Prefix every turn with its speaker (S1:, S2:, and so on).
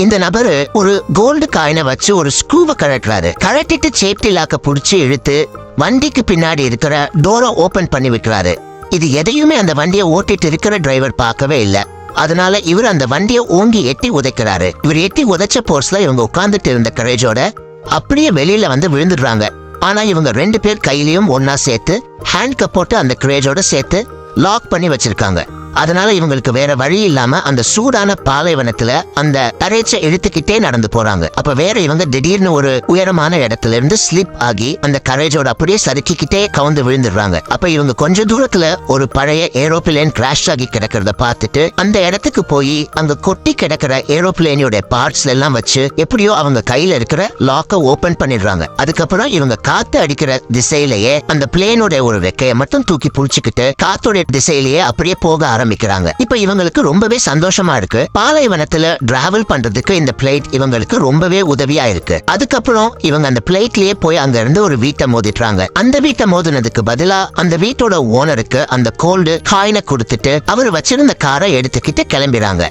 S1: இந்த நபரு ஒரு கோல்டு காயினை வச்சு ஒரு ஸ்க்ரூவை கழட்டுறாரு. கழட்டிட்டு சேஃப்டி லாக்க புடிச்சு இழுத்து வண்டிக்கு பின்னாடி இருக்கிற டோரை ஓபன் பண்ணி விட்டுறாரு. இது எதையுமே அந்த வண்டியை ஓட்டிட்டு இருக்கிற டிரைவர் பார்க்கவே இல்ல. அதனால இவர் அந்த வண்டியை ஓங்கி எட்டி உதைக்கிறாரு. இவர் எட்டி உதைச்ச போர்ஸ்ல இவங்க உட்கார்ந்துட்டு இருந்த கரேஜோட அப்படியே வெளியில வந்து விழுந்துடுறாங்க. ஆனா இவங்க 2 பேர் கையிலயும் ஒன்னா சேர்த்து ஹேண்ட் கப் போட்டு அந்த கரேஜோட சேர்த்து லாக் பண்ணி வச்சிருக்காங்க. அதனால இவங்களுக்கு வேற வழி இல்லாம அந்த சூடான பாலைவனத்துல அந்த கரேஜை இழுத்துக்கிட்டே நடந்து போறாங்க. அப்ப வேற இவங்க திடீர்னு ஒரு உயரமான இடத்துல இருந்து ஸ்லிப் ஆகி அந்த கரேஜோட அப்படியே சறுக்கிக்கிட்டே கவுந்து விழுந்துடுறாங்க. அப்ப இவங்க கொஞ்ச தூரத்துல ஒரு பழைய ஏரோப்ளேன் கிராஷ் ஆகி கிடக்கிறத பார்த்துட்டு அந்த இடத்துக்கு போய் அங்க கொட்டி கிடக்கிற ஏரோப்ளேனோட பார்ட்ஸ் எல்லாம் வச்சு எப்படியோ அவங்க கையில இருக்கிற லாக்க ஓபன் பண்ணிடுறாங்க. அதுக்கப்புறம் இவங்க காத்து அடிக்கிற திசையிலேயே அந்த பிளேனோட ஒரு ரெக்கையை மட்டும் தூக்கி புடிச்சுக்கிட்டு காத்தோட திசையிலேயே அப்படியே போக ஆரம்பிக்கிறாங்க. இப்ப இவங்களுக்கு ரொம்பவே சந்தோஷமா இருக்கு. பாலைவனத்துல டிராவல் பண்றதுக்கு இந்த பிளேட் இவங்களுக்கு ரொம்பவே உதவியா இருக்கு. அதுக்கப்புறம் இவங்க அந்த பிளேட்லயே போய் அங்க இருந்து ஒரு வீட்டை மோதிட்டாங்க. அந்த வீட்டை மோதினதுக்கு பதிலா அந்த வீட்டோட ஓனருக்கு அந்த கோல்டு காயினை கொடுத்துட்டு அவர் வச்சிருந்த காரை எடுத்துக்கிட்டு கிளம்பிறாங்க.